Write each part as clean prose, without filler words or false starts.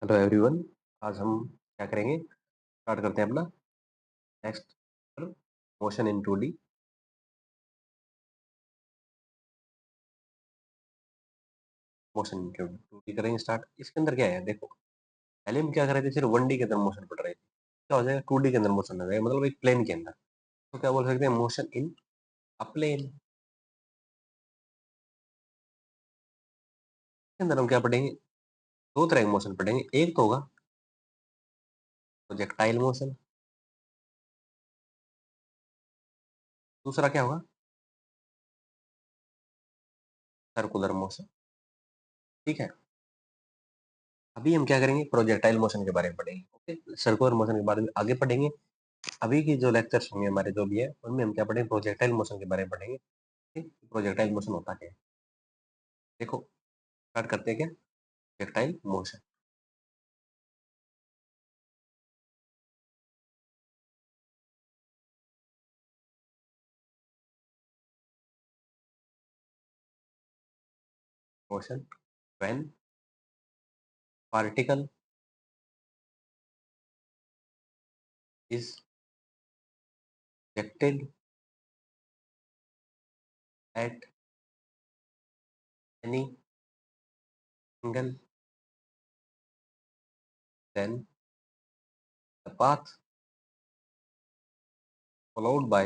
Hello everyone. आज हम क्या करेंगे? स्टार्ट करते हैं अपना next motion in 2D। Motion in 2D करेंगे स्टार्ट। इसके अंदर क्या है देखो, पहले हम क्या कर रहे थे, सिर्फ 1D के अंदर मोशन पढ़ रहे थे। क्या हो जाएगा, 2D के अंदर मोशन आ जाएगा, मतलब एक प्लेन के अंदर। तो क्या बोल सकते हैं, मोशन इन अ प्लेन। के अंदर हम क्या पढ़ेंगे, दो तरह के मोशन पढ़ेंगे। एक तो होगा प्रोजेक्टाइल मोशन, दूसरा क्या होगा, सर्कुलर मोशन। ठीक है, अभी हम क्या करेंगे, प्रोजेक्टाइल मोशन के बारे में पढ़ेंगे। ओके, सर्कुलर मोशन के बारे में आगे पढ़ेंगे। अभी की जो लेक्चर्स होंगे हमारे जो भी है, उनमें हम क्या पढ़ेंगे, प्रोजेक्टाइल मोशन के बारे में पढ़ेंगे। ठीक, प्रोजेक्टाइल मोशन होता क्या है देखो। स्टार्ट करते हैं क्या, projectile motion. Motion when particle is projected at any angle, then the path followed by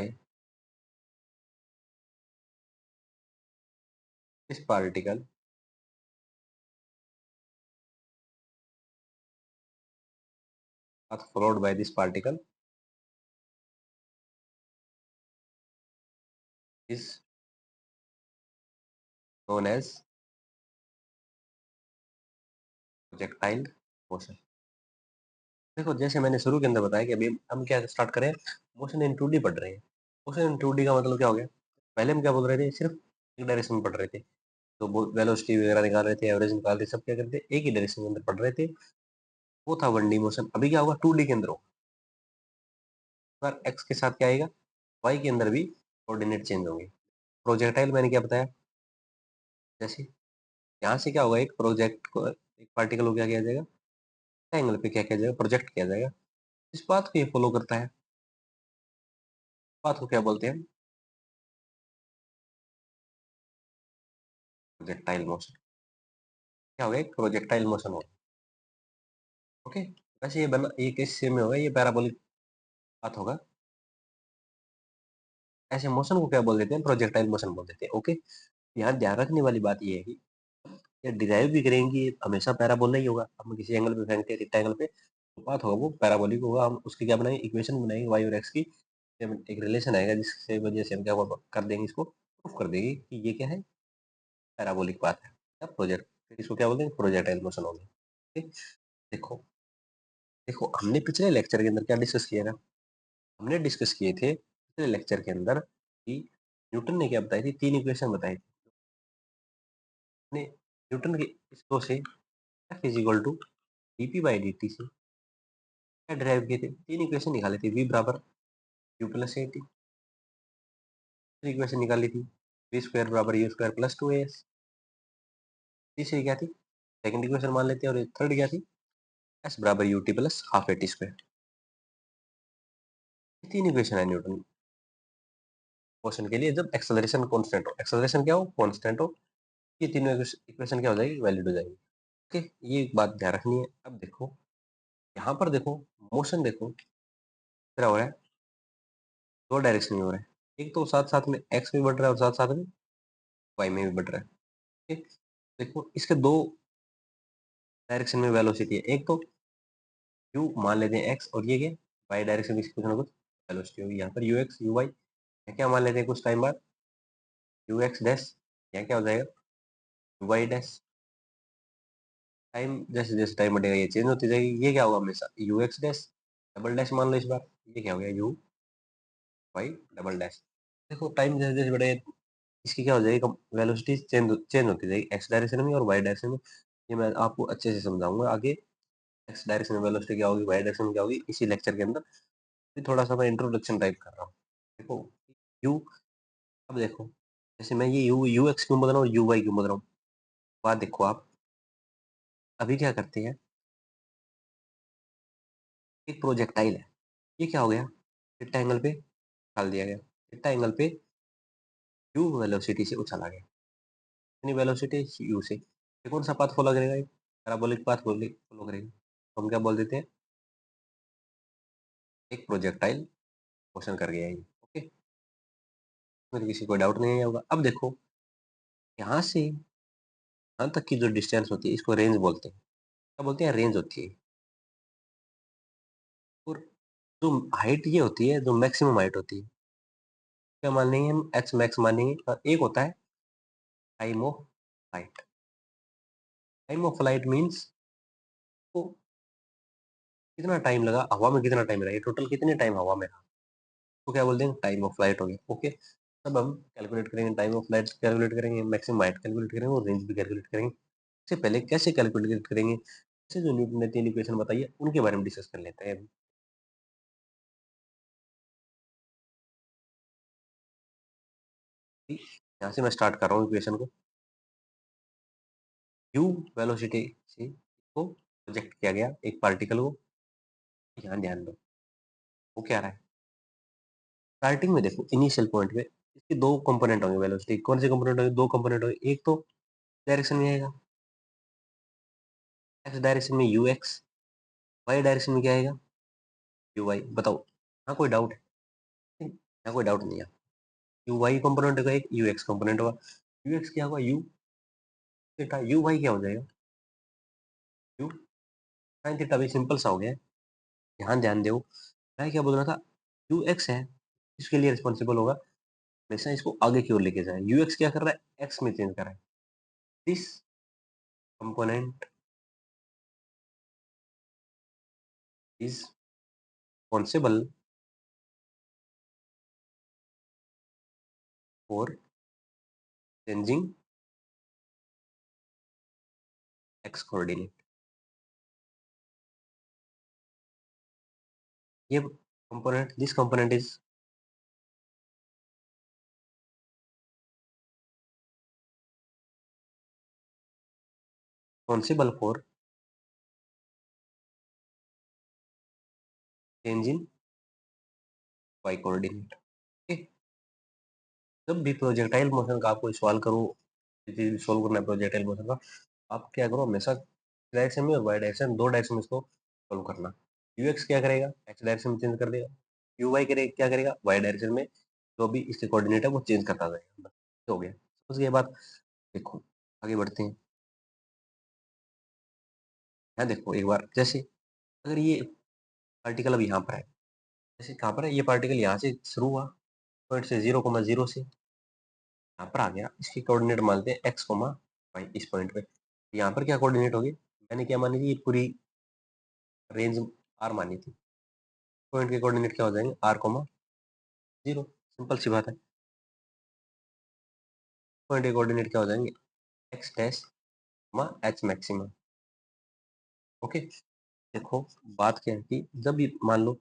this particle is known as projectile motion. देखो, जैसे मैंने शुरू के अंदर बताया कि अभी हम क्या स्टार्ट करें, मोशन इन 2D पढ़ रहे हैं। मोशन इन 2D का मतलब क्या हो गया, पहले हम क्या बोल रहे थे, सिर्फ एक डायरेक्शन में पढ़ रहे थे। तो वेलोसिटी वगैरह निकाल रहे थे, एवरेज निकाल रहे थे, सब क्या करते थे, एक ही डायरेक्शन के अंदर पढ़ रहे थे। वो था 1D मोशन। अभी क्या होगा, 2D के अंदर होगा। पर एक्स के साथ क्या आएगा, वाई के अंदर भी कोऑर्डिनेट चेंज होंगे। प्रोजेक्टाइल मैंने क्या बताया, जैसे यहाँ से क्या होगा, एक प्रोजेक्ट को, एक पार्टिकल को क्या किया जाएगा, एंगल पे क्या किया जाएगा, प्रोजेक्ट किया जाएगा। इस बात को ये फॉलो करता है। बात को क्या बोलते हैं, प्रोजेक्टाइल मोशन। क्या होगा, एक प्रोजेक्टाइल मोशन होगा। ओके, वैसे ये बना, ये किस शेप में होगा, ये पैराबोलिक बात होगा। ऐसे मोशन को क्या बोल देते हैं, प्रोजेक्टाइल मोशन बोल देते हैं। ओके, यहाँ ध्यान रखने वाली बात ये है कि ये डिराइव भी करेंगे, हमेशा पैराबोला ही होगा। हम किसी एंगल पे फेंकते हैं, रेक्टेंगल पे, तो बात होगा वो पैराबोलिक होगा। हम उसकी क्या बनाएंगे, इक्वेशन बनाएंगे वाई और एक्स की। एक रिलेशन आएगा जिससे वजह से हम क्या कर देंगे, इसको प्रूफ कर देंगे कि ये क्या है, पैराबोलिक बात है। अब प्रोजेक्ट, फिर इसको क्या बोलते हैं, प्रोजेक्टाइल मोशन हो गया। ठीक? देखो, देखो हमने पिछले लेक्चर के अंदर क्या डिस्कस किया था, हमने डिस्कस किए थे पिछले लेक्चर के अंदर कि न्यूटन ने क्या बताई थी, तीन इक्वेशन बताई थी। ने न्यूटन के इस लॉ से F is equal to dp by d t से क्या ड्राइव किए थे, तीन इक्वेशन निकाली थी। वी बराबर you plus A T, equation निकाली थी। वी स्क्वायर बराबर you square plus two A S. तीसरी क्या थी, सेकंड इक्वेशन मान लेते हैं। और थर्ड क्या थी, एस बराबर U T plus half A T square. तीन इक्वेशन है न्यूटन मोशन के लिए, जब एक्सेलरेशन कांस्टेंट हो, एक्सेलरेशन क्या हो, कांस्टेंट हो, ये तीनों इक्वेशन क्या हो जाएगी, वैलिड हो जाएगी। ओके, ये एक बात ध्यान रखनी है। अब देखो, यहाँ पर देखो, मोशन देखो क्या हो रहा है, दो डायरेक्शन में हो रहा है। एक तो साथ साथ में एक्स में बढ़ रहा है और साथ साथ में वाई में भी बढ़ रहा है। ठीक? देखो, इसके दो डायरेक्शन में वेलोसिटी है। एक तो यू मान लेते हैं एक्स, और ये क्या, वाई डायरेक्शन में कुछ ना कुछ वेलोसिटी होगी। यहाँ पर यू एक्स यू वाई, क्या मान लेते हैं कुछ टाइम बाद, यू एक्स डैश, यहाँ क्या हो जाएगा, यू वाई डैश। टाइम जैसे जैसे टाइम बढ़ेगा ये चेंज होती जाएगी। ये क्या होगा, हमेशा you x dash double dash मान लो इस बार। ये क्या हो गया, यू वाई डबल डैश। देखो, टाइम जैसे जैसे बढ़ेगा, इसकी क्या हो जाएगी, वेलोसिटी चेंज चेंज होती जाएगी, एक्स डायरेक्शन में और वाई डायरेक्शन में। ये मैं आपको अच्छे से समझाऊंगा आगे, एक्स डायरेक्शन में वेलोसिटी क्या होगी, वाई डायरेक्शन में क्या होगी, इसी लेक्चर के अंदर। अभी थोड़ा सा मैं इंट्रोडक्शन टाइप कर रहा हूँ। देखो, यू, अब देखो, जैसे मैं ये यू एक्स क्यों बोल रहा हूँ, यू वाई क्यों बोल रहा हूँ, बात देखो आप। अभी क्या करते हैं, एक प्रोजेक्टाइल है, ये क्या हो गया? थीटा एंगल पे डाल दिया गया, थीटा एंगल पे u वेलोसिटी से उछाला गया, कितनी वेलोसिटी u से, ये कौन सा पाथ फॉलो करेगा? ये पैराबोलिक पाथ फॉलो करेगा, तो हम क्या बोल देते हैं? एक प्रोजेक्टाइल मोशन कर गया ये। ओके, इसमें तो किसी को डाउट नहीं होगा। अब देखो, यहाँ से यहाँ तक की जो डिस्टेंस होती है इसको रेंज बोलते हैं। क्या बोलते हैं? रेंज होती है। और जो हाइट ये होती है, जो मैक्सिमम हाइट होती है, क्या मान लेंगे हम? एच मैक्स मानेंगे। और एक होता है time of flight. Time of flight means तो कितना टाइम लगा हवा में, कितना टाइम लगा, ये टोटल कितने टाइम हवा में रहा, तो क्या बोल देंगे? टाइम ऑफ फ्लाइट हो गया। ओके, तब हम कैलकुलेट करेंगे, टाइम ऑफ फ्लाइट कैलकुलेट करेंगे, मैक्सिमम हाइट कैलकुलेट करेंगे और रेंज भी कैलकुलेट करेंगे। इससे पहले कैसे कैलकुलेट करेंगे, जैसे जो न्यूटन ने 3 इक्वेशन बताई है उनके बारे में डिस्कस कर लेते हैं। यहाँ से मैं स्टार्ट कर रहा हूँ इक्वेशन को। u वेलोसिटी से को प्रोजेक्ट किया गया एक पार्टिकल को। यहाँ ध्यान दो, वो क्या रहा है? स्टार्टिंग में देखो, इनिशियल पॉइंट पे इसके दो कंपोनेंट होंगे वेलोसिटी। कौन से कंपोनेंट होंगे? दो कंपोनेंट होंगे। एक तो डायरेक्शन में आएगा, एक्स डायरेक्शन में यू एक्स, वाई डायरेक्शन में क्या आएगा? U y. बताओ, यहाँ कोई डाउट है? यहाँ कोई डाउट नहीं है। यू वाई कंपोनेंट होगा एक, यू एक्स कंपोनेंट होगा। यू एक्स क्या होगा? You theta. यू वाई क्या हो जाएगा? You sine theta. भी सिंपल सा हो गया है। ध्यान ध्यान दो, मैं क्या बोल रहा था? यू एक्स है, इसके लिए रिस्पॉन्सिबल होगा, हमेशा इसको आगे की ओर लेके जाए। यू एक्स क्या कर रहा है? एक्स में चेंज कर रहा है। This component is responsible for changing X coordinate. ये component, this component is responsible for changing Y coordinate. जब भी प्रोजेक्टाइल मोशन का आपको सवाल करो, सोल्व करना है प्रोजेक्टाइल मोशन का, आप क्या करो? हमेशा डायरेक्शन में और वाई डायरेक्शन, दो डायरेक्शन में इसको सोल्व करना। यू एक्स क्या करेगा? एक्स डायरेक्शन में चेंज कर देगा। यू वाई करेगा क्या करेगा? वाई डायरेक्शन में जो भी इसके कोऑर्डिनेट है वो चेंज करता जाएगा। बस हो गया, समझ गए बात? देखो, आगे बढ़ते हैं। यहाँ देखो एक बार, जैसे अगर ये पार्टिकल अब यहाँ पर है, जैसे कहाँ पर है ये पार्टिकल? यहाँ से शुरू हुआ पॉइंट से, 0,0 से यहाँ पर आ गया। इसके कोऑर्डिनेट मानते हैं एक्स कोमा वाई, इस पॉइंट पे। यहाँ पर क्या कोऑर्डिनेट होगी? मैंने क्या मानी थी? ये पूरी रेंज आर मानी थी। पॉइंट के कोऑर्डिनेट क्या हो जाएंगे? Are coma 0। सिंपल सी बात है। पॉइंट के कोऑर्डिनेट क्या हो जाएंगे? X dash comma h maximum. Okay, देखो बात क्या है कि जब ये मान लो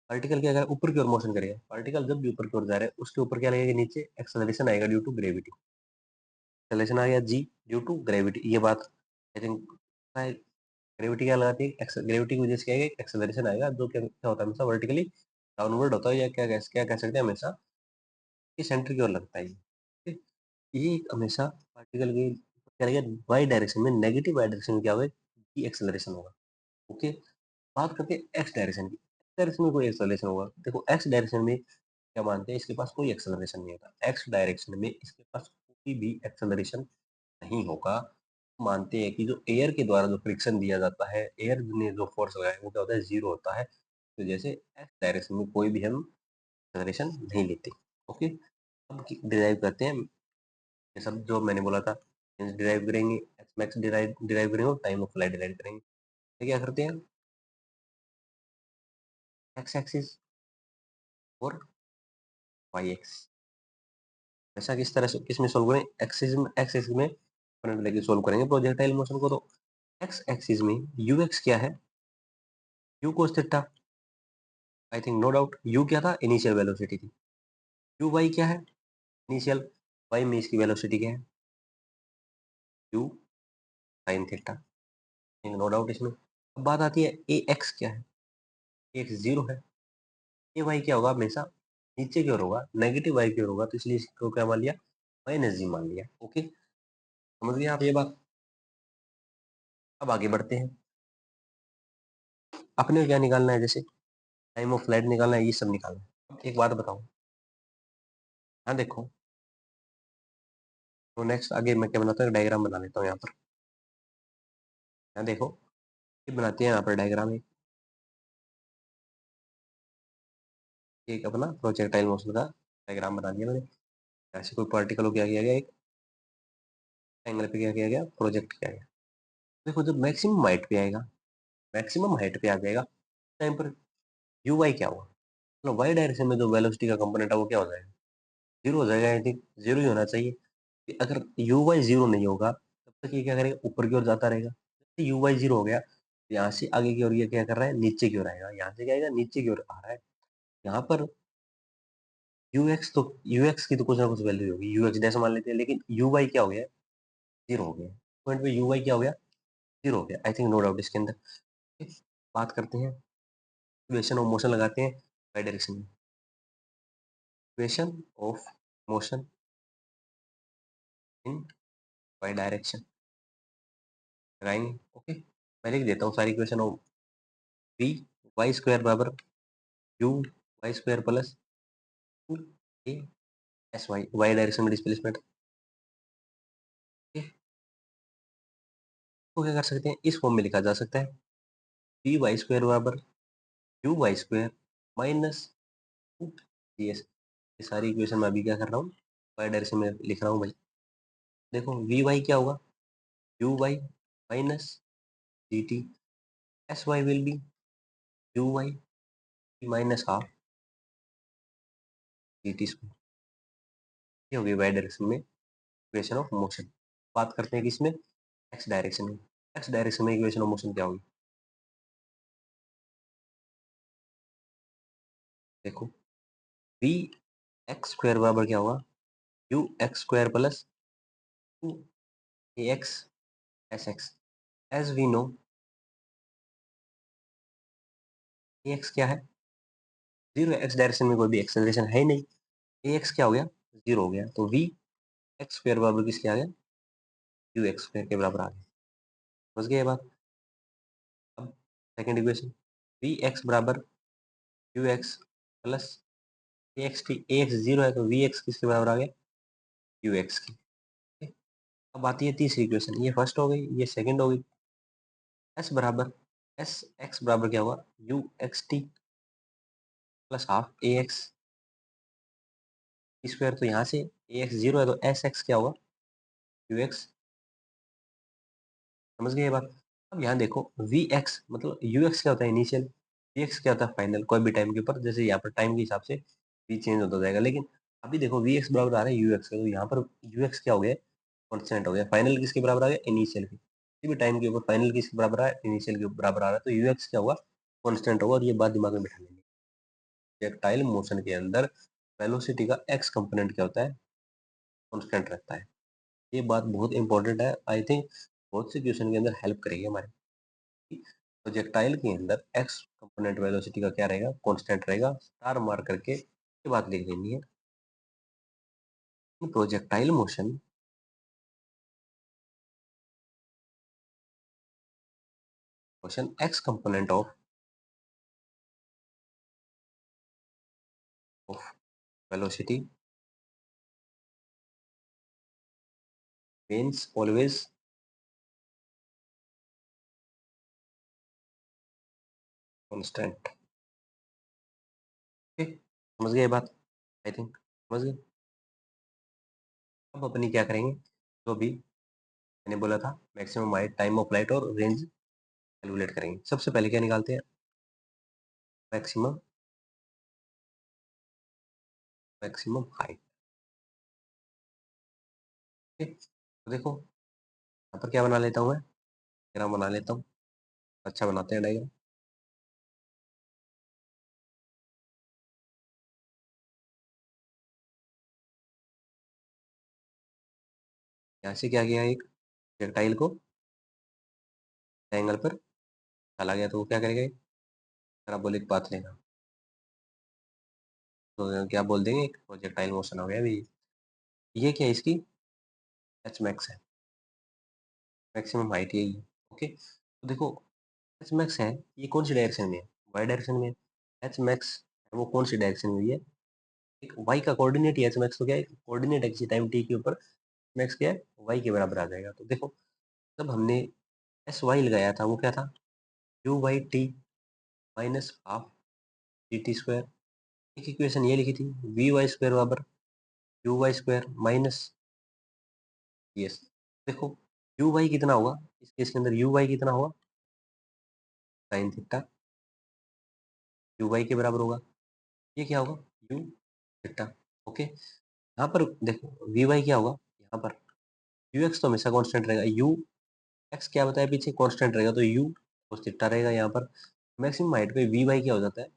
पार्टिकल क्या करेगा? ऊपर की ओर मोशन करेगा। पार्टिकल जब भी ऊपर की ओर जा रहा है, उसके ऊपर क्या लगेगा? नीचे एक्सेलरेशन आएगा ड्यू टू ग्रेविटी। एक्सेलरेशन आ गया जी, ड्यू टू ग्रेविटी। ये बात आई थिंक, ग्रेविटी क्या लगाती है? ग्रेविटी की वजह से क्या है? एक्सेलरेशन आएगा जो क्या होता है? हमेशा वर्टिकली डाउनवर्ड होता है, या क्या कह सकते हैं, हमेशा ये सेंटर की ओर लगता है। ठीक है? ये एक हमेशा पार्टिकल की क्या लगेगा? वाई डायरेक्शन में, नेगेटिव वाई डायरेक्शन में क्या होगा? कि एक्सेलरेशन होगा। ओके, बात करते हैं एक्स डायरेक्शन की। एक्स डायरेक्शन में कोई एक्सेलरेशन होगा? देखो, एक्स डायरेक्शन में क्या मानते हैं? इसके पास कोई एक्सेलरेशन नहीं होता। एक्स डायरेक्शन में इसके पास कोई भी एक्सेलरेशन नहीं होगा। मानते हैं कि जो एयर के द्वारा जो फ्रिक्शन दिया जाता है, एयर ने जो फोर्स लगाया है, वो क्या होता है? 0 होता है। तो जैसे एक्स डायरेक्शन में कोई भी हम एक्सेलरेशन नहीं लेते। ओके, अब डिराइव करते हैं ये सब जो मैंने बोला था। डिराइव करेंगे, एच मैक्स डिराइव डिराइव करेंगे और टाइम ऑफ फ्लाइट डिराइव करेंगे। तो क्या करते हैं? एक्स एक्सिस और वाई एक्स, ऐसा किस तरह से किसमें सोल्व करें? एक्स एक्सिस में करंट लेके सोल्व करेंगे प्रोजेक्टाइल मोशन को। तो एक्स एक्सिस में यू एक्स क्या है? U cos theta. I think no doubt, u क्या था? इनिशियल वेलोसिटी थी। यू वाई क्या है? इनिशियल। वाई में इसकी वेलोसिटी क्या है? U sine theta. No doubt इसमें। अब बात आती है ए एक्स क्या है? एक्स 0 है। ये वाई क्या होगा, हमेशा नीचे की ओर होगा, नेगेटिव वाई की ओर होगा, तो इसलिए इसको क्या मान लिया, माइनस जी मान लिया। ओके, समझ गए आप ये बात। अब आगे बढ़ते हैं, अपने क्या निकालना है, जैसे टाइम ऑफ फ्लाइट निकालना है, ये सब निकालना है। अब एक बात बताऊं, हाँ देखो, तो नेक्स्ट आगे मैं क्या बनाता हूँ, डायग्राम बना लेता हूँ यहाँ पर। यहाँ देखो, ये बनाते हैं यहाँ पर डायग्राम, एक अपना प्रोजेक्टाइल मोशन का डायग्राम बना दिया मैंने। ऐसे कोई पार्टिकल को क्या किया गया, एक एंगल पे क्या किया गया, प्रोजेक्ट किया गया। देखो जब मैक्सिमम हाइट पे आएगा, मैक्सिमम हाइट पे आ जाएगा, टाइम पर यू वाई क्या होगा, मतलब वाई डायरेक्शन में जो वेलोसिटी का कंपोनेंट है वो क्या हो जाएगा, जीरो हो जाएगा। आई थिंक जीरो ही होना चाहिए, कि अगर यू वाई जीरो नहीं होगा तब तक ये क्या करेगा, ऊपर की ओर जाता रहेगा। यू वाई जीरो हो गया, यहाँ से आगे की ओर ये क्या कर रहा है, नीचे की ओर आएगा, यहाँ से क्या आएगा, नीचे की ओर आ रहा है। यहाँ पर यू एक्स, तो यू एक्स की तो कुछ ना कुछ वैल्यू होगी, यू एक्स डैश मान लेते हैं, लेकिन यू वाई क्या हो गया, जीरो हो गया। पॉइंट पे यू वाई क्या हो गया, जीरो हो गया। आई थिंक नो डाउट इसके अंदर। ठीक, बात करते हैं, इक्वेशन ऑफ मोशन लगाते हैं वाई डायरेक्शन में। Equation of motion in Y direction लगाएंगे। ओके, मैं लिख देता हूँ सारी equation of V Y square बराबर you Y square plus two A S Y, Y direction में डिस्प्लेसमेंट। को क्या कर सकते हैं, इस फॉर्म में लिखा जा सकता है, वी वाई स्क्वायर बराबर you Y square minus two g s. ये सारी इक्वेशन मैं अभी क्या कर रहा हूँ, वाई डायरेक्शन में लिख रहा हूँ भाई। देखो वी वाई क्या होगा, u y minus g t, s y will be u y minus half g t square. ये होगी वाई डायरेक्शन में इक्वेशन ऑफ मोशन। बात करते हैं कि इसमें एक्स डायरेक्शन में, एक्स डायरेक्शन में इक्वेशन ऑफ मोशन क्या होगी, देखो वी एक्स स्क्वायर बराबर क्या होगा, u x square plus two a x s x. As we know a x क्या है, जीरो, एक्स डायरेक्शन में कोई भी एक्सेलरेशन है ही नहीं, ए एक्स क्या हो गया, जीरो हो गया, तो वी एक्स स्क्वायर बराबर किसके आ गया, यू एक्स स्क्वायर के बराबर आ गया। समझ गए ये बात। अब सेकंड इक्वेशन, वी एक्स बराबर you x plus A x T, A x zero है तो वी एक्स किसके बराबर आ गया, यू एक्स की। ठीक? अब आती है तीसरी इक्वेशन, ये फर्स्ट हो गई, ये सेकंड हो गई। एस बराबर एस एक्स बराबर क्या होगा, u x T plus half ए एक्स स्क्वायर, तो यहाँ से ए एक्स जीरो है तो एस एक्स क्या होगा, यू एक्स। समझ गए ये बात। अब यहाँ देखो वी एक्स मतलब यू एक्स क्या होता है, इनिशियल, वी एक्स क्या होता है, फाइनल। कोई भी टाइम के ऊपर, जैसे यहाँ पर टाइम के हिसाब से वी चेंज होता जाएगा, लेकिन अभी देखो वी एक्स बराबर आ रहा है यू एक्स का, तो यहाँ पर यू एक्स क्या हो गया, कॉन्स्टेंट हो गया। फाइनल किसके बराबर आ गया, इनिशियल के। किसी भी टाइम के ऊपर फाइनल किसके बराबर आ रहा है, इनिशियल के बराबर आ रहा है, तो यू एक्स क्या होगा, कॉन्स्टेंट होगा। और ये बात दिमाग में बिठा लेंगे, प्रोजेक्टाइल मोशन के अंदर वेलोसिटी का एक्स कंपोनेंट क्या होता है, कॉन्स्टेंट रहता है। ये बात बहुत इंपॉर्टेंट है, आई थिंक बहुत से क्वेश्चन के अंदर हेल्प करेगी हमारे। प्रोजेक्टाइल के अंदर एक्स कंपोनेंट वेलोसिटी का क्या रहेगा, कांस्टेंट रहेगा। स्टार मार करके ये बात लिख देनी है, projectile motion motion x component of velocity means always constant. ठीक, समझ गए ये बात, आई थिंक समझ गए। अब अपनी क्या करेंगे, जो भी मैंने बोला था, maximum height, time of flight और रेंज कैलकुलेट करेंगे। सबसे पहले क्या निकालते हैं, मैक्सिमम, मैक्सिमम हाइट। ठीक, तो देखो यहाँ पर क्या बना लेता हूँ मैं, डायग्राम बना लेता हूँ। अच्छा बनाते हैं डायग्राम। यहाँ से क्या किया, एक प्रोजेक्टाइल को एंगल पर चला गया, तो वो क्या करेगा, पैराबोलिक पाथ लेना, तो क्या बोल देंगे, एक प्रोजेक्टाइल मोशन हो गया अभी। ये क्या है, इसकी एच मैक्स है, मैक्सिमम हाइट यही है। ओके, तो देखो एच मैक्स है, ये कौन सी डायरेक्शन में है, वाई डायरेक्शन में। एच मैक्स वो कौन सी डायरेक्शन में है, एक वाई का कोऑर्डिनेट, एच मैक्स तो क्या है, कोऑर्डिनेट है किसी टाइम टी के ऊपर, मैक्स क्या है वाई के बराबर आ जाएगा। तो देखो जब हमने एस वाई लगाया था वो क्या था, u y t minus half g t square. एक इक्वेशन ये लिखी थी, वी वाई स्क्वायर बराबर you Y square minus yes. देखो यू वाई कितना होगा, इस केस के अंदर यू वाई कितना होगा, साइन थीटा यू वाई के बराबर होगा। ये क्या होगा, यू थीटा। ओके, यहाँ पर देखो वी वाई क्या होगा, यहाँ पर यू एक्स तो हमेशा कांस्टेंट रहेगा, यू एक्स क्या बताया पीछे कांस्टेंट रहेगा, तो यू cos थीटा रहेगा। यहाँ पर मैक्सिमम हाइट पे वी वाई क्या हो जाता है,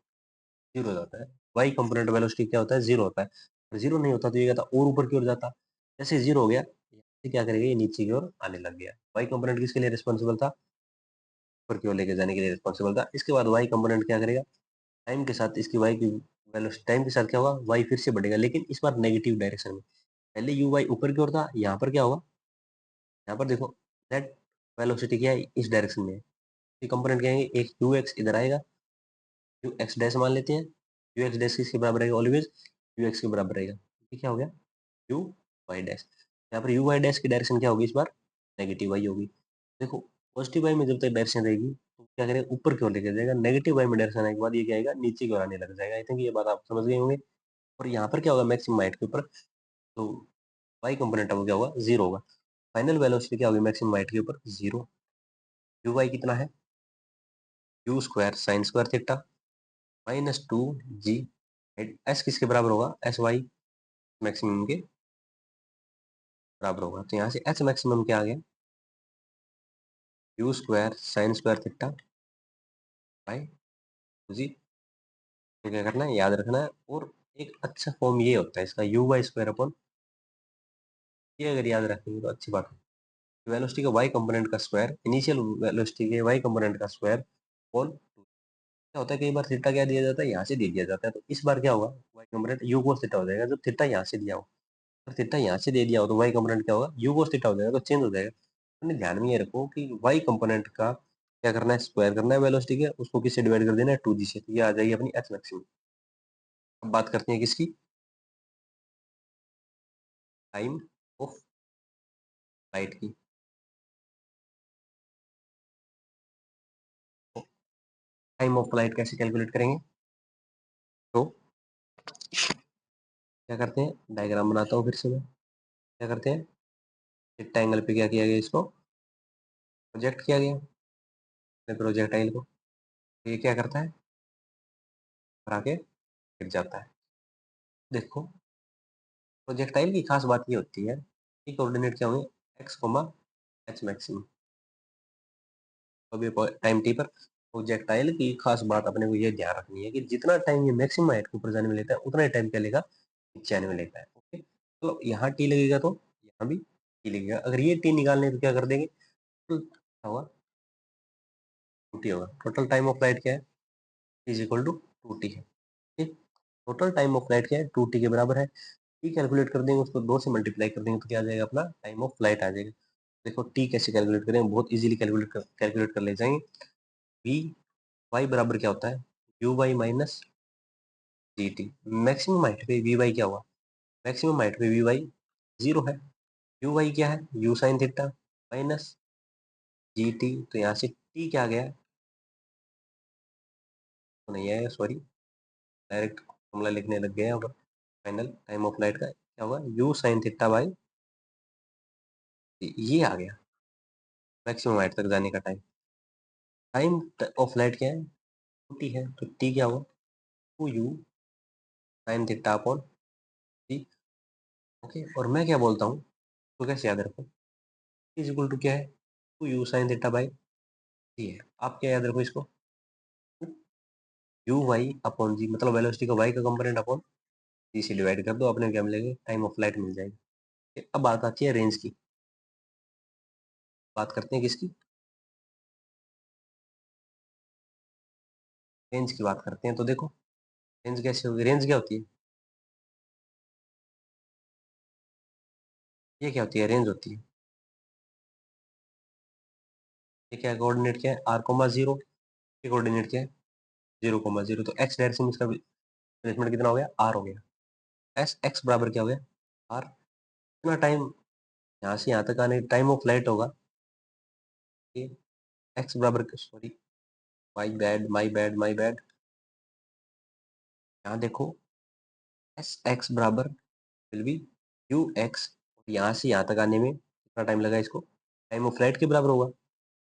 जीरो हो जाता है। वाई कंपोनेंट वेलोसिटी क्या होता है, जीरो होता है। जीरो नहीं होता तो ये कहता और ऊपर की ओर जाता, जैसे जीरो हो गया ये क्या करेगा, ये नीचे की ओर आने लग गया। वाई कंपोनेंट किसके लिए रिस्पॉन्सिबल था, ऊपर की ओर लेके जाने के लिए रिस्पॉन्सिबल था। इसके बाद वाई कंपोनेंट क्या करेगा, टाइम के साथ इसकी वाई की वेलोसिटी, टाइम के साथ क्या होगा, वाई फिर से बढ़ेगा, लेकिन इस बार नेगेटिव डायरेक्शन में। पहले यू वाई ऊपर की ओर था, यहाँ पर क्या होगा, यहाँ पर देखो जेड वेलोसिटी क्या है, इस डायरेक्शन में है। कंपोनेंट क्या है, एक यू एक्स इधर आएगा, यू एक्स डैश मान लेते हैं, यू एक्स डैश किसके बराबर रहेगा, ऑलवेज यू एक्स के बराबर रहेगा। ये क्या हो गया, यू वाई डैश। यहाँ पर यू वाई डैश की डायरेक्शन क्या होगी, इस बार नेगेटिव वाई होगी। देखो पॉजिटिव वाई में जब तक डायरेक्शन रहेगी तो क्या करेगा, ऊपर की ओर लेके जाएगा। नेगेटिव वाई में डायरेक्शन आने के बाद ये क्या आएगा, नीचे की ओर आने लग जाएगा। आई थिंक ये बात आप समझ गए होंगे। और यहाँ पर क्या होगा, मैक्सिमम हाइट के ऊपर, तो वाई कंपोनेंट वो क्या होगा, जीरो होगा। फाइनल वेलोसिटी क्या होगी मैक्सिमम हाइट के ऊपर, जीरो। यू वाई कितना है, u square sine square theta minus two g. S किसके बराबर होगा, एस वाई मैक्सिमम के बराबर होगा। तो यहाँ से एच मैक्सिमम क्या आ गया, U square sine square theta by G. तो क्या करना है, याद रखना है। और एक अच्छा फॉर्म ये होता है इसका, यू वाई स्क्वायर अपॉन, ये अगर याद रखेंगे तो अच्छी बात है। वेलोसिटी का वाई कंपोनेंट का स्क्वायर, इनिशियल वेलोसिटी के वाई कंपोनेंट का स्क्वायर अपॉन, क्या होता है कई बार थीटा क्या दिया जाता है, यहाँ से दे दिया जाता है। तो इस बार क्या होगा, y component u cos theta हो जाएगा जब थीटा यहाँ से दिया हो। अगर थीटा यहाँ से दे दिया हो तो वाई कंपोनेंट क्या होगा, यू कोस थीटा हो जाएगा, तो चेंज हो जाएगा। अपने ध्यान में ये रखो कि वाई कंपोनेंट का क्या करना है, स्क्वायर करना है वेलोसिटी के, उसको किससे डिवाइड कर देना है, टू जी से। तो ये आ जाएगी अपनी एच मैक्सिमम। अब बात करते हैं किसकी, टाइम ऑफ फ्लाइट की। टाइम ऑफ फ्लाइट कैसे कैलकुलेट करेंगे, तो क्या करते हैं, डायग्राम बनाता हूँ फिर से मैं। क्या करते हैं, रेक्टेंगल पे क्या किया गया, इसको प्रोजेक्ट किया गया प्रोजेक्टाइल को। ये क्या करता है, और आके गिर जाता है। देखो प्रोजेक्टाइल की खास बात ये होती है कि कोऑर्डिनेट क्या होंगे, एक्स कोमा एच मैक्सिमम। अभी टाइम टी पर प्रोजेक्टाइल की खास बात अपने को ये ध्यान रखनी है कि जितना टाइम ये मैक्सिमम हाइट के ऊपर जाने में लेता है, उतना ही टाइम क्या लेगा, नीचे आने में लेता है। ओके, तो यहाँ टी लगेगा तो यहाँ भी टी लगेगा। अगर ये टी निकालने तो क्या कर देंगे, तो क्या होगा, टू टी होगा। टोटल टाइम ऑफ फ्लाइट क्या है, is equal to two t है। ठीक, टोटल टाइम ऑफ फ्लाइट क्या है, टू टी के बराबर है। टी कैलकुलेट कर देंगे, उसको दो से मल्टीप्लाई कर देंगे तो क्या आ जाएगा, अपना टाइम ऑफ फ्लाइट आ जाएगा। देखो टी कैसे कैलकुलेट करेंगे, बहुत इजीली कैलकुलेट कर ले जाएंगे। वी वाई बराबर क्या होता है, u y minus g t. Maximum height पे वी वाई क्या हुआ, मैक्सिमम हाइट पे वी वाई जीरो है। यू वाई क्या है, u sine theta minus g t. तो यहाँ से टी क्या आ गया, तो नहीं आएगा सॉरी, डायरेक्ट फॉर्मूला लिखने लग गए यहाँ पर। फाइनल टाइम ऑफ फ्लाइट का क्या होगा, यू साइन थीटा बाई, ये आ गया मैक्सिमम हाइट तक जाने का टाइम। टाइम ऑफ फ्लाइट क्या है, टी है, तो टी क्या होगा, two u sine theta upon t. Okay, और मैं क्या बोलता हूँ, तो कैसे याद रखो, इज इक्वल टू क्या है, two u sine theta by t है। आप क्या याद रखो इसको, यू वाई अपॉन जी, मतलब वेलोसिटी का वाई का कंपोनेंट अपॉन जी से डिवाइड कर दो, अपने क्या मिलेगा, टाइम ऑफ फ्लाइट मिल जाएगी। अब बात आती है रेंज की, बात करते हैं किसकी, रेंज की बात करते हैं तो देखो रेंज कैसे होगी, रेंज क्या होती है, ये क्या होती है, रेंज होती है। ये क्या कोऑर्डिनेट क्या है, आर कोमा जीरो, ये कोऑर्डिनेट क्या है 0,0, तो एक्स डायरेक्शन में इसका प्लेसमेंट कितना हो गया, आर हो गया। एस एक्स बराबर क्या हो गया, आर। कितना टाइम यहाँ से यहाँ तक आने, टाइम ऑफ फ्लाइट होगा ये एक्स बराबर, सॉरी माई बैड, यहाँ देखो एस एक्स बराबर विल बी यू एक्स, यहाँ से यहाँ तक आने में कितना टाइम लगा इसको, टाइम ऑफ फ्लाइट के बराबर होगा।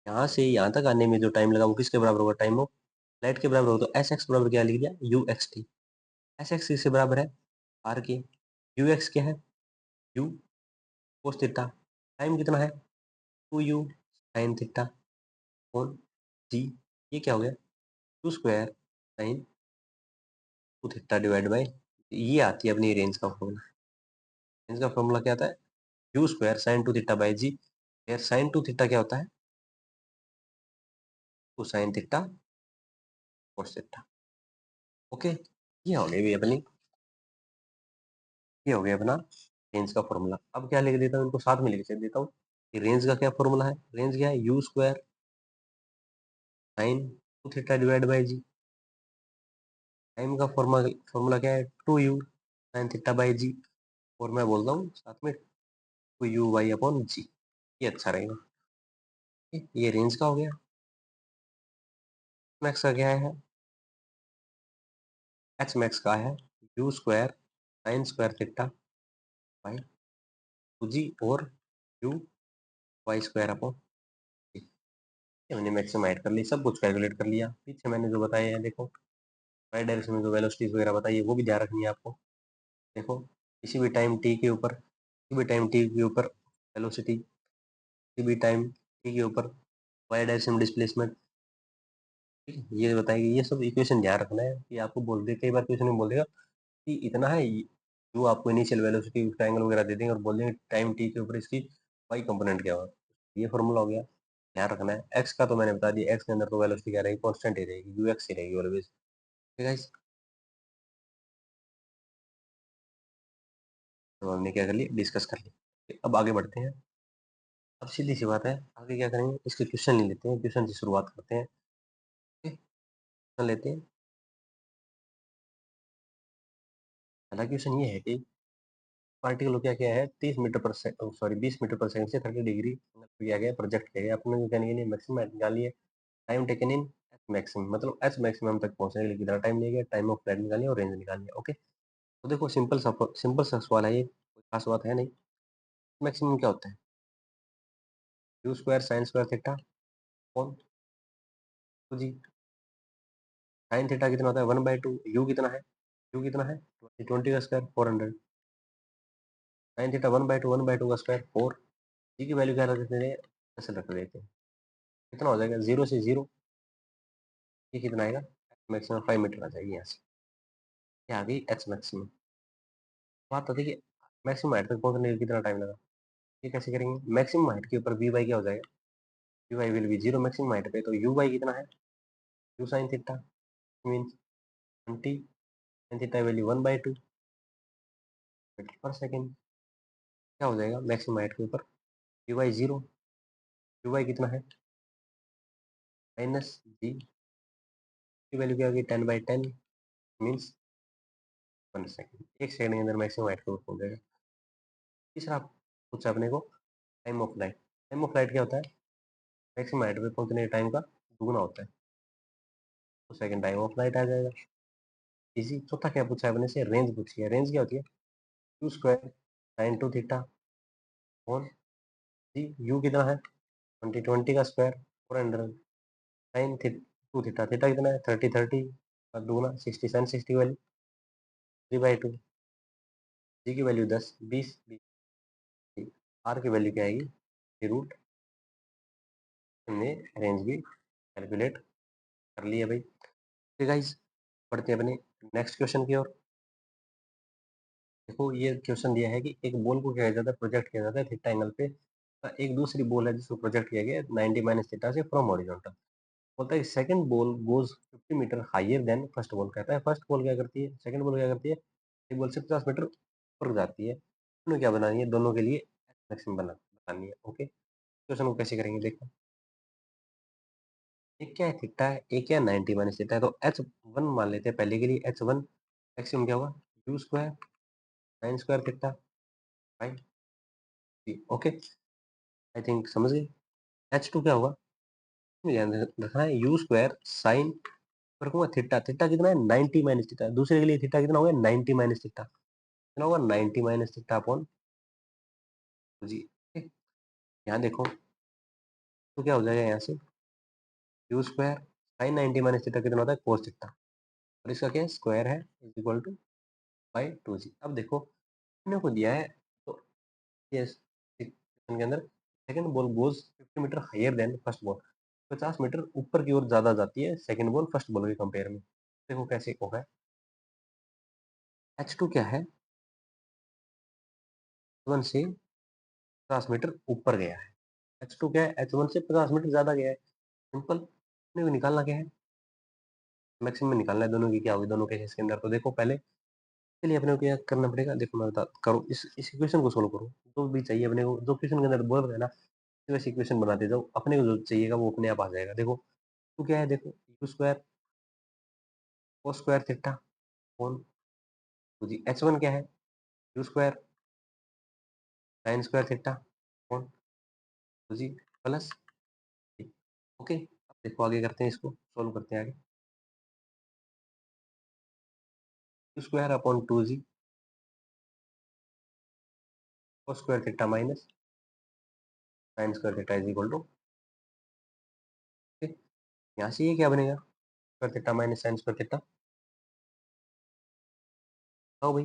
यहाँ से यहाँ तक आने में जो टाइम लगा वो किसके बराबर होगा, टाइम ऑफ फ्लाइट के बराबर होगा। तो एस एक्स बराबर क्या लिख दिया, you x T. S x किसके बराबर है, आर के। यू एक्स क्या है, यू कोस थीटा। टाइम कितना है, 2u साइन थीटा कोण जी। ये क्या हो गया, 2 square sine 2 theta divide by, ये आती है अपनी रेंज का फॉर्मूला। रेंज का फॉर्मूला क्या आता है, u² sin 2 थीटा बाई जी। यार sin 2 थीटा क्या होता है, 2 sin theta cos theta. Okay, ये हो गई भी अपनी, ये हो गया अपना रेंज का फॉर्मूला। अब क्या लिख देता हूँ, इनको साथ में लिख देता हूँ कि रेंज का क्या फॉर्मूला है, रेंज क्या है u² sin 2 theta divide by g. Time का फॉर्मूला फॉर्मूला क्या है, 2u sin थीटा बाई जी। और मैं बोलता हूँ साथ में 2u/g। ये अच्छा रहेगा। ये रेंज का हो गया। मैक्स का क्या है, एच मैक्स का है u² sin² theta by 2g और u/y² जी। ये मैंने मैक्सिमम ऐड कर ली, सब कुछ कैलकुलेट कर लिया। पीछे मैंने जो बताया है देखो, वाई डायरेक्शन में जो वेलोसिटीज वगैरह बताई है वो भी ध्यान रखनी है आपको। देखो किसी भी टाइम टी के ऊपर, किसी भी टाइम टी के ऊपर वेलोसिटी, किसी भी टाइम टी के ऊपर वाई डायरेक्शन डिस्प्लेसमेंट, ठीक है, ये बताएगी। ये सब इक्वेशन ध्यान रखना है कि आपको बोल दे, कई बार क्वेश्चन में बोल देगा कि इतना है, जो आपको इनिशियल वेलोसिटी ट्रायंगल वगैरह दे देंगे और बोल देंगे टाइम टी के ऊपर इसकी वाई कंपोनेंट क्या होगा। ये फॉर्मूला हो गया, ध्यान रखना है। एक्स का तो मैंने बता दिया, एक्स के अंदर तो वेलोसिटी क्या रहेगी, कांस्टेंट ही रहेगी, यू एक्स ही रहेगी ऑलवेज। ठीक है guys? तो हमने क्या कर लिया, डिस्कस कर लिया। अब आगे बढ़ते हैं। अब सीधी सी बात है, आगे क्या करेंगे, इसके क्वेश्चन ले लेते हैं, क्वेश्चन से शुरुआत करते हैं। क्वेश्चन लेते हैं। पहला क्वेश्चन ये है कि पार्टिकल को क्या किया है, 30 मीटर पर सेकंड, सॉरी 20 मीटर पर सेकंड से 30 डिग्री किया गया, प्रोजेक्ट किया गया। अपने को कहने के लिए मैक्सिमम निकाली है, time taken in H maximum, मतलब एच मैक्सिमम तक पहुंचने के लिए कितना टाइम लिया गया, टाइम ऑफ फ्लाइट निकाली और रेंज निकाली है। ओके, तो देखो सिंपल सा सवाल है ये, कोई खास बात है नहीं। मैक्सिमम क्या होता है, u² sin² थीटा कौन, तो जी साइन थीटा कितना होता है 1/2, यू कितना है, यू कितना है 20 का स्क्वायर 400, साइन थीटा 1/2 का स्क्वायर 4। जी की वैल्यू क्या रख देते हैं, ऐसे रख देते हैं, कितना हो जाएगा 0 से 0, ये कितना आएगा, मैक्सिमम 5 मीटर आ जाएगी यहाँ से। ये आ गई एच मैक्सिमम। बात आती है कि मैक्सिमम हाइट तक पहुंचने में कितना टाइम लगा। ये कैसे करेंगे, मैक्सिमम हाइट के ऊपर वी बाई क्या हो जाएगा, v by will be 0 maximum height पे, तो यू बाई कितना है, u sine theta means 20, sine theta value 1/2 metre पर सेकेंड। क्या हो जाएगा मैक्सिमम हाइट के ऊपर, यू बाई 0, यू बाई कितना है -g की वैल्यू क्या होगी 10/10 मीन्स 1 सेकेंड। 1 सेकेंड के अंदर मैक्सिमम हाइट के ऊपर पहुंच जाएगा। तीसरा पूछा अपने को, time of flight. Time of flight क्या होता है, मैक्सिमम हाइट पे पहुंचने के टाइम का दुगुना होता है, तो सेकंड टाइम ऑफ फ्लाइट आ जाएगा। इसी चौथा क्या पूछा है अपने से, रेंज पूछी है। रेंज क्या होती है, u² sin 2 थीटा और जी यू कितना है 20 का स्क्वायर 400, साइन 2 थीटा, थीटा कितना है 30 का दुगुना 60, साइन 60 की वैल्यू 3/2, जी की वैल्यू 10, 20, आर की वैल्यू क्या आएगी रूट। हमने रेंज भी कैलकुलेट कर लिया भाई। तो गाइस बढ़ते हैं अपने नेक्स्ट क्वेश्चन की ओर। देखो ये क्वेश्चन दिया है कि एक बॉल को क्या किया जाता है, प्रोजेक्ट किया जाता है थीटा एंगल पे, एक दूसरी बॉल है जिसको प्रोजेक्ट किया गया 90 - थीटा से फ्रॉम हॉरिजॉन्टल। बोलता है second ball goes 50 metre higher than first ball. कहता है फर्स्ट बॉल क्या करती है, सेकंड बॉल क्या करती है, एक बॉल से 50 मीटर ऊपर जाती है। तुम्हें क्या बनानी है, दोनों के लिए मैक्सिमम बतानी है। ओके, क्वेश्चन को कैसे करेंगे देखो। एक क्या है थीटा है, एक क्या है 90 माइनस थीटा है। तो h1 मान लेते हैं पहले के लिए। h1 मैक्सिमम क्या होगा, u square sine square theta by T. Okay, I think समझ गए। h2 क्या होगा, ध्यान रखना है, u स्क्वायर साइन रखूंगा थीटा, थीटा कितना है 90 माइनस थीटा। दूसरे के लिए थीटा कितना हो गया 90 माइनस थीटा, कितना होगा 90 माइनस थीटा अपॉन जी। ठीक, यहाँ देखो तो क्या हो जाएगा यहाँ से, you square sign 90 minus theta कितना होता है कोस थीटा, और इसका क्या है स्क्वायर है, is equal two by 2g। अब देखो मैंने को दिया है, तो ये इक्वेशन के अंदर second ball goes 50 metre higher than first ball, 50 मीटर ऊपर की ओर ज्यादा जाती है सेकंड बॉल फर्स्ट बॉल के कंपेयर में। देखो कैसे होगा, h2 क्या है, 1 से 50 मीटर ऊपर गया है। h2 क्या है, h1 से 50 मीटर ज्यादा गया है। सिंपल, अपने को निकालना क्या है, मैक्सिमम निकालना है दोनों की क्या होगी दोनों केसेस के अंदर। तो देखो पहले के लिए अपने को क्या करना पड़ेगा, देखो मैं बता करूँ, इस इक्वेशन को सोल्व करो। जो भी चाहिए अपने को, जो क्वेश्चन के अंदर बोल रहे हैं ना, वैसे इक्वेशन बनाते जाओ, अपने को जो चाहिएगा वो अपने आप आ जाएगा। देखो तो क्या है, देखो U square cos square theta कौन, तो जी h1 क्या है, u square sine square theta कौन, तो जी प्लस। ओके, अब देखो आगे करते हैं, इसको सोल्व करते हैं आगे। U square upon 2g cos square theta minus sine square theta is equal to, यहाँ से ये क्या बनेगा, square theta minus sine square theta. आओ भाई,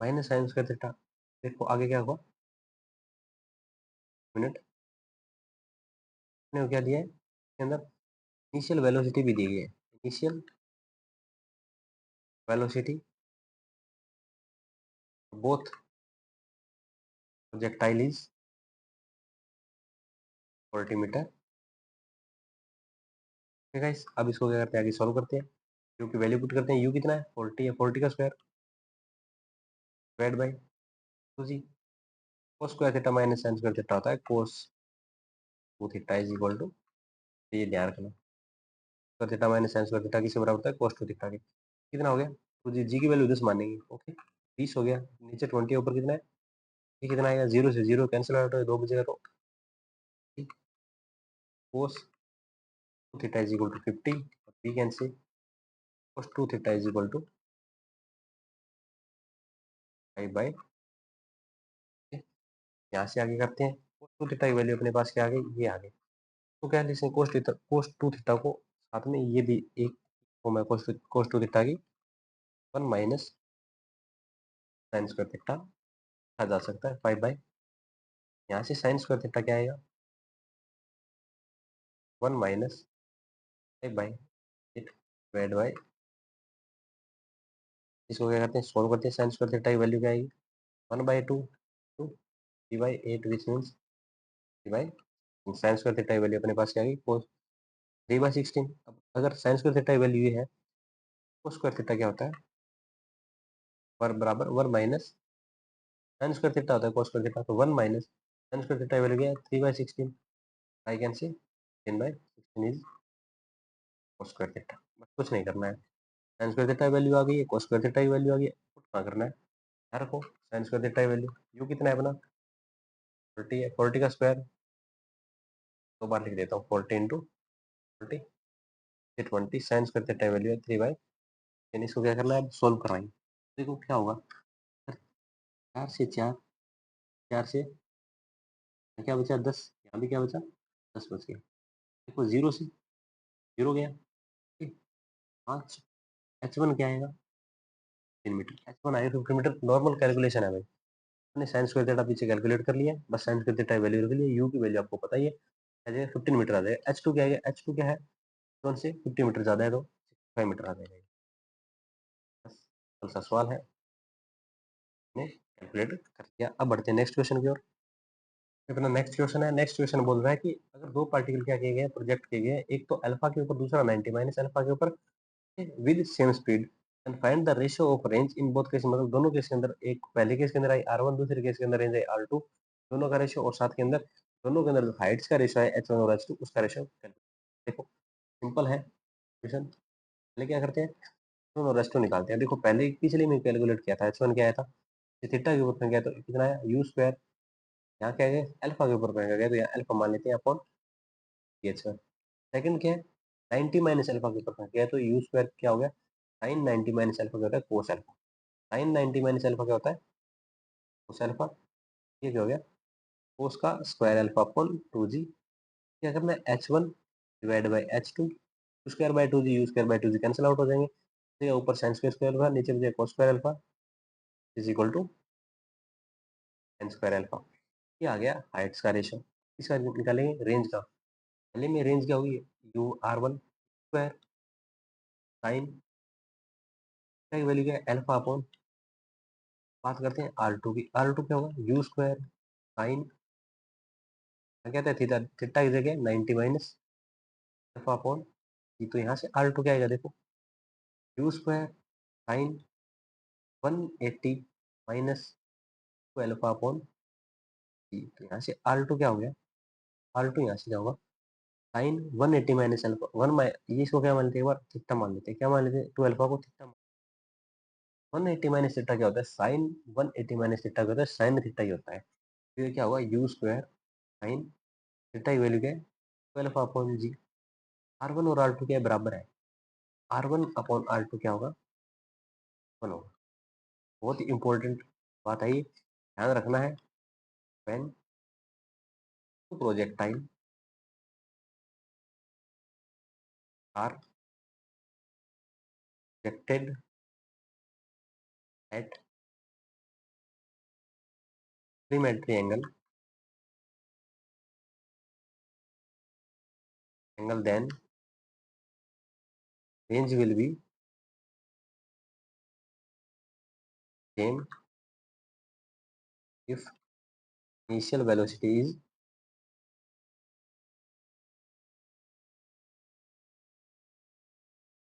माइनस साइन स्क्वायर थीटा। देखो आगे क्या होगा, मिनट ने क्या दिया है इसके अंदर, इनिशियल वेलोसिटी भी दी गई है। Initial velocity both projectile is 40 metre. ठीक है, अब इसको क्या करते हैं, आगे सॉल्व करते हैं। यू की वैल्यू पुट करते हैं, यू कितना है 40 है, 40 का square divide by 2g cos square theta minus sine square theta होता है कोस 2 थीटा इज इक्वल टू, ये ध्यान रखना, square theta minus sine square theta किसके बराबर होता है कोस 2 थीटा के। कितना हो गया, तो जी की वैल्यू 10 मानेंगे। ओके, 20 हो गया, नीचे 20 ऊपर कितना है, ये कितना आएगा, 0 से 0 कैंसिल आउट है, 2 बचेगा तो cos 2 theta is equal to 50, और we can say cos 2 theta is equal to 5 by, यहाँ से आगे करते हैं, कोस 2 थीटा की वैल्यू अपने पास क्या आ गई, ये आ गई। तो क्या लिखें, कोस 2 थीटा को साथ में ये भी एक को मैं कोस 2 थीटा की 1 माइनस साइन स्क्वायर थीटा आ जा सकता है 5 बाई, यहाँ से साइन स्क्वायर थीटा क्या आएगा 1 माइनस 5 बाई 8 डिवाइड बाई, इसको क्या करते हैं सोल्व करते हैं, साइन स्क्वायर थीटा की वैल्यू क्या आएगी 1 by 2 to 3 by 8 which means 3 by, sine square theta की वैल्यू अपने पास क्या आ गई कोस 3 बाई 16। अब अगर साइन स्क्वायर थीटा की वैल्यू ये है, कोस स्क्वायर थीटा क्या होता है, वर बराबर 1 माइनस साइन स्क्वायर थीटा होता है कोस स्क्वायर थीटा, तो 1 माइनस साइन स्क्वायर थीटा की वैल्यू क्या है 3 by 16, I can say 10 by 16 is cos square theta. बस कुछ नहीं करना है, साइन स्क्वायर थीटा की वैल्यू आ गई है, कोस स्क्वायर थीटा की वैल्यू आ गई है, उतना करना है। ध्यान रखो साइन स्क्वायर थीटा की वैल्यू यू कितना है अपना 40 है, 40 का स्क्वायर दो बार लिख देता हूँ, 40 इंटू 40 20, साइन स्क्वायर थीटा की वैल्यू है 3 बाई, यानी इसको क्या करना है सोल्व कराएंगे। देखो क्या होगा, 4 से 4, 4 से क्या बचा 10, यहाँ भी क्या बचा 10 बच गया। देखो 0 से 0 गया, ठीक, 5 h1 क्या आएगा 3 मीटर, h1 आएगा 50 मीटर, नॉर्मल कैलकुलेशन है भाई। हमने साइन स्क्वायर थीटा पीछे कैलकुलेट कर लिया है, बस साइन स्क्वायर थीटा वैल्यू रख लिया, यू की वैल्यू आपको पता ही है, आ जाएगा 15 मीटर आ जाएगा। h2 क्या है, h2 क्या है 1 से 50 मीटर ज़्यादा है तो 65 मीटर आ जाएगा। बस कौन सा सवाल है, ने कैलकुलेट कर दिया। अब बढ़ते हैं नेक्स्ट क्वेश्चन की ओर। अपना नेक्स्ट क्वेश्चन है। नेक्स्ट क्वेश्चन बोल रहा है कि अगर दो पार्टिकल क्या किए गए, प्रोजेक्ट किए गए, एक तो अल्फा के ऊपर, दूसरा 90 माइनस अल्फा के ऊपर, with same speed, and find the ratio of range in both case. मतलब दोनों केस के अंदर, एक पहले केस के अंदर आई R1, दूसरे केस के अंदर रेंज आई R2, दोनों का रेशियो, और साथ के अंदर दोनों के अंदर जो हाइट्स का रेशियो है H1 और H2, उसका रेशियो। देखो सिंपल है क्वेश्चन। पहले क्या करते हैं, H1 और H2 निकालते हैं। देखो पहले पिछले में कैलकुलेट किया था, H1 क्या आया था, थीटा के ऊपर में गया तो कितना आया, यू स्क्वायर। यहाँ क्या है, अल्फा के ऊपर में गया तो यहाँ अल्फा मान लेते हैं अपॉन H1। सेकंड क्या है, 90 माइनस अल्फा के ऊपर में गया तो यू स्क्वायर क्या हो गया, साइन 90 माइनस अल्फा क्या होता है, cos alpha. Sine 90 minus alpha क्या होता है, कोस अल्फा। ये क्या हो गया, कोस का स्क्वायर अल्फा अपॉन 2g। क्या करना है, H1 divide by H2, you square by 2g, you square by 2g cancel out हो जाएंगे। ठीक है, ऊपर साइन स्क्वायर स्क्वायर अल्फा, नीचे मुझे cos square alpha is equal to sine square alpha. ये आ गया हाइट्स का रेशियो। इसका निकालेंगे रेंज का। पहले में रेंज क्या होगी, यू R1 स्क्वायर साइन का वैल्यू क्या है, अल्फा अपॉन, बात करते हैं R2 की। R2 क्या होगा, यू स्क्वायर साइन, क्या कहते हैं, थीटा, थीटा की जगह 90 माइनस अल्फा अपॉन, ये तो यहाँ से R2 क्या आएगा, देखो U square sine 180 minus two alpha upon G. तो यहाँ से R2 क्या हो गया, R2 यहाँ से क्या होगा, साइन 180 माइनस अल्फा ये इसको क्या मान लेते हैं, एक बार थीटा मान लेते हैं। क्या मान लेते हैं, टू अल्फा को थीटा। 180 माइनस थीटा क्या होता है, साइन 180 माइनस थीटा क्या होता है, साइन थीटा ही होता है। तो ये क्या होगा, यू स्क्वायर साइन थीटा की वैल्यू क्या है, 12 अपॉन जी। R1 और R2 क्या है, बराबर है। R1 अपॉन R2 क्या होगा, 1 होगा। बहुत ही इंपॉर्टेंट बात है ये, ध्यान रखना है। When two projectile are projected at ट्रिमेट्री angle then range will be same if initial velocity is,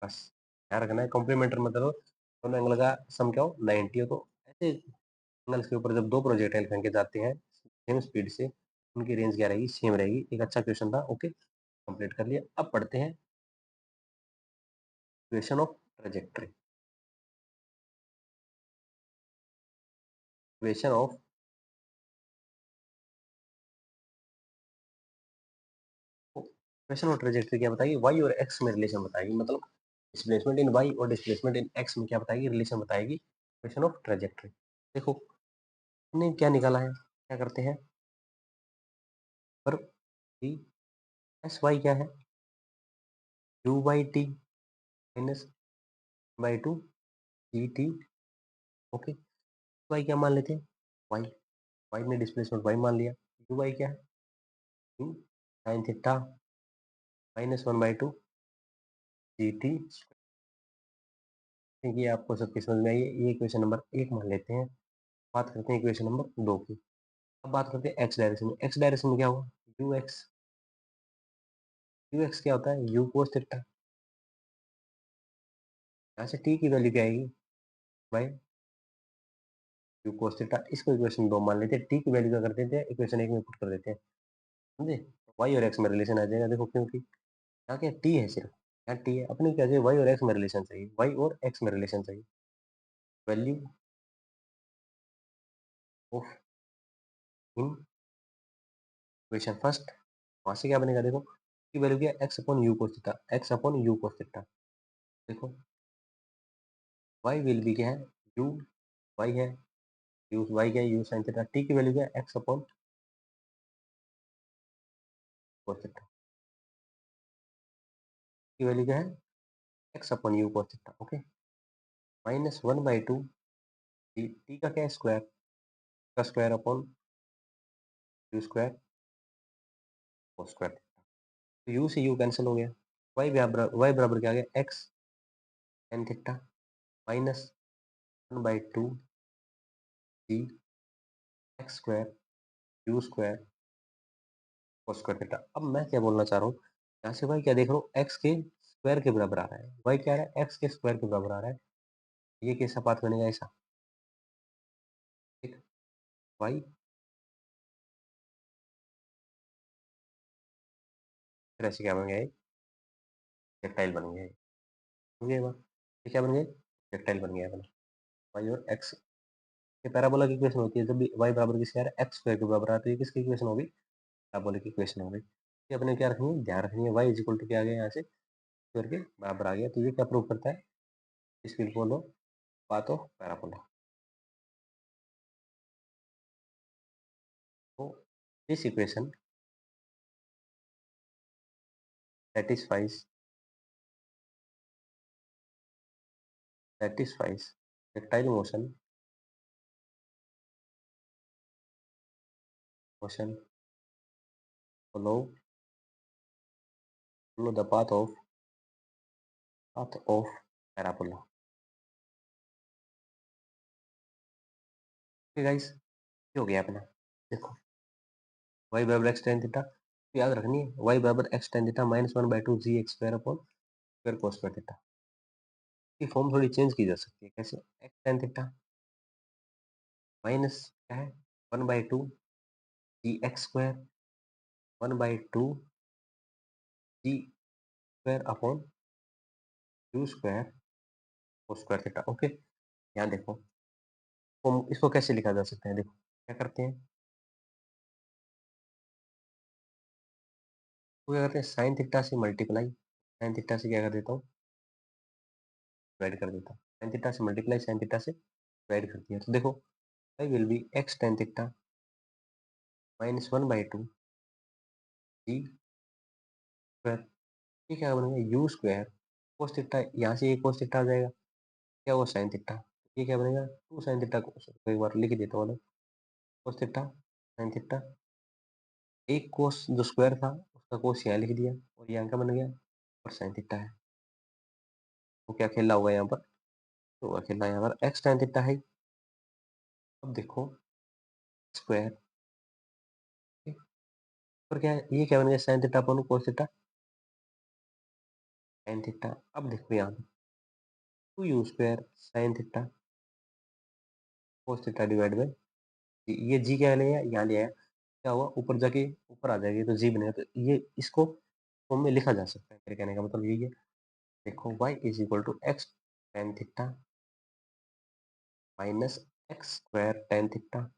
बस ध्यान रखना है। कॉम्प्लीमेंटर मतलब दोनों एंगल का सम क्या हो, 90 हो। तो ऐसे एंगल्स के ऊपर जब दो प्रोजेक्टाइल फेंके जाते हैं सेम स्पीड से, उनकी रेंज क्या रहेगी, सेम रहेगी। एक अच्छा क्वेश्चन था, ओके कंप्लीट कर लिया। अब पढ़ते हैं equation of trajectory. Equation of, equation of trajectory क्या बताएगी, वाई और एक्स में रिलेशन बताएगी। मतलब डिस्प्लेसमेंट इन वाई और डिस्प्लेसमेंट इन एक्स में क्या बताएगी, रिलेशन बताएगी इक्वेशन ऑफ ट्रेजेक्टरी। देखो हमने क्या निकाला है, क्या करते हैं, पर टी एस वाई क्या है, u by t minus by two g t. Okay, y क्या मान लेते हैं, वाई, वाई ने डिस्प्लेसमेंट वाई मान लिया। यू वाई क्या है, u sine theta minus 1/2 g t. ये आपको सबकी समझ में आई है। ये इक्वेशन नंबर 1 मान लेते हैं। बात करते हैं इक्वेशन नंबर 2 की। अब बात करते हैं एक्स डायरेक्शन में। एक्स डायरेक्शन में क्या होगा, यू एक्स, यू एक्स क्या होता है, यू कोस थीटा। यहाँ से टी की वैल्यू क्या आएगी, बाई यू कोस थीटा। इसको इक्वेशन 2 मान लेते हैं। टी की वैल्यू क्या कर देते हैं, इक्वेशन 1 में पुट कर देते हैं, समझे। वाई और एक्स में रिलेशन आ जाएगा। देखो क्योंकि यहाँ क्या टी है, सिर्फ यहाँ टी है, अपने क्या चाहिए, वाई और एक्स में रिलेशन चाहिए, वाई और एक्स में रिलेशन चाहिए। Value of in equation first, वहां से क्या बनेगा, देखो की वैल्यू क्या, x upon you cos theta, x upon you cos theta. देखो वाई विल बी क्या है, यू वाई है, यू वाई क्या है, यू साइन थीटा। टी की वैल्यू क्या है, एक्स अपॉन कोस थीटा की वैल्यू क्या है, x upon you cos theta. Okay, minus 1/2 T का क्या है, स्क्वायर का square upon you square cos square. तो यू से यू कैंसिल हो गया। वाई बराबर क्या आ गया, x tan theta minus 1/2 T x square you square cos square theta. अब मैं क्या बोलना चाह रहा हूँ, यहाँ से भाई क्या देख रहा हूँ, एक्स के स्क्वायर के बराबर आ रहा है, वाई क्या आ रहा है, एक्स के स्क्वायर के बराबर आ रहा है। ये कैसा पाथ बनेगा, ऐसा, ठीक, वाई फिर ऐसे क्या बन गया, रेक्टाइल बन गया, हो गया ये बात। ये क्या बन गया, रेक्टाइल बन गया अपना, वाई और एक्स। ये पैराबोला की इक्वेशन होती है, जब भी वाई बराबर किसके आ रहा है, एक्स स्क्वायर के बराबर आ रहा है, तो ये किसकी इक्वेशन होगी, पैराबोलिक इक्वेशन हो गई। ये अपने क्या रखनी है, ध्यान रखनी है, वाई इज इक्वल टू क्या आ गया यहाँ से, स्क्वायर के बराबर आ गया, तो ये क्या प्रूव करता है, is will follow path of parabola. तो this equation satisfies satisfies tactile motion follow the path of parabola। Okay guys, ये हो गया अपना, देखो y बराबर x tan थीटा, तो याद रखनी है y बराबर x tan theta minus 1/2 G X square upon square cos square theta. की फॉर्म थोड़ी चेंज की जा सकती है, कैसे, x tan थीटा माइनस क्या है 1/2 G X square 1/2 ji square upon you square cos square theta. Okay, यहाँ देखो फॉर्म, इसको कैसे लिखा जा सकता है, देखो क्या करते हैं, तो क्या करते हैं, साइन थीटा से मल्टीप्लाई, साइन थीटा से क्या कर देता हूँ, डिवाइड कर देता हूँ, साइन थीटा से मल्टीप्लाई साइन थीटा से डिवाइड कर दिया, तो देखो I will be x tan theta minus 1/2 ji square, ये क्या बनेगा यू स्क्वायर कोस थीटा, यहाँ से ये कोस थीटा आ जाएगा, क्या हुआ साइन थीटा, ये क्या बनेगा 2 साइन थीटा कोस, तो एक बार लिख देता हूँ, कोस थीटा साइन थीटा, एक कोस जो स्क्वायर था उसका कोस यहाँ लिख दिया, और यहाँ का बन गया और साइन थीटा है, तो क्या खेला होगा यहाँ पर, तो खेला यहाँ पर एक्स tan थीटा है। अब देखो स्क्वायर, और क्या है, ये क्या बन गया साइन थीटा अपन कोस थीटा साइन थीटा। अब देखो यहाँ पे 2u square sine theta cos theta divide by जी, ये जी क्या ले आया, यहाँ ले आया, क्या हुआ ऊपर जाके ऊपर आ जाएगी तो जी बनेगा, तो ये इसको फॉर्म में लिखा जा सकता है, मेरे कहने का मतलब यही है। देखो y is equal to x tan theta minus x square tan theta,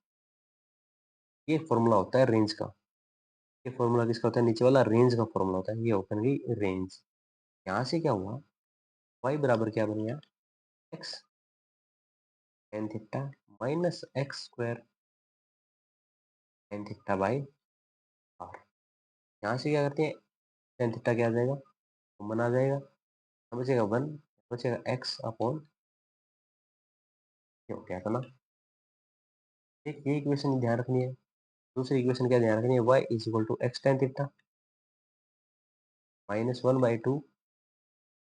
ये फॉर्मूला होता है रेंज का, ये फॉर्मूला किसका होता है, नीचे वाला रेंज का फॉर्मूला होता है, ये ओपन गई रेंज। यहाँ से क्या हुआ, y बराबर क्या बन गया, x tan theta minus x square tan theta by r. यहाँ से क्या करते हैं, टेन थीटा क्या आ जाएगा, कॉमन आ जाएगा, यहाँ बचेगा वन, बचेगा एक्स अपॉन, ये हो गया था ना, एक ये इक्वेशन ध्यान रखनी है। दूसरी इक्वेशन क्या ध्यान रखनी है, y is equal to x tan theta minus 1/2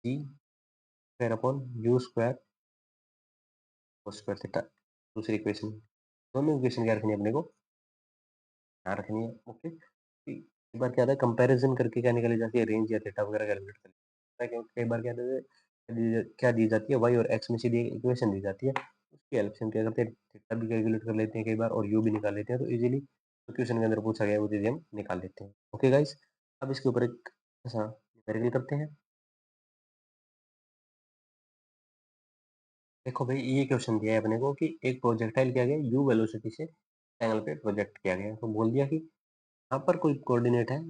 ji square upon you square cos square theta. दूसरी इक्वेशन, दोनों इक्वेशन क्या रखनी है अपने को, ध्यान रखनी है। ओके, एक बार क्या आता है कंपैरिजन करके क्या निकाली जाती है, रेंज या थीटा वगैरह कैलकुलेट कर लेते हैं, क्योंकि कई बार क्या होता है, क्या दी जाती है, वाई और एक्स में सीधी इक्वेशन दी जाती है, उसकी हेल्प से हम क्या करते हैं, थीटा भी कैलकुलेट कर लेते हैं कई बार, और यू भी निकाल लेते हैं, तो इजीली जो क्वेश्चन के अंदर पूछा गया है वो चीज़ें हम निकाल लेते हैं। ओके गाइस, अब इसके ऊपर एक ऐसा न्यूमेरिकल करते हैं। देखो भाई ये क्वेश्चन दिया है अपने को कि एक प्रोजेक्टाइल किया गया यू वेलोसिटी से एंगल पे प्रोजेक्ट किया गया है, तो बोल दिया कि यहाँ पर कोई कोऑर्डिनेट है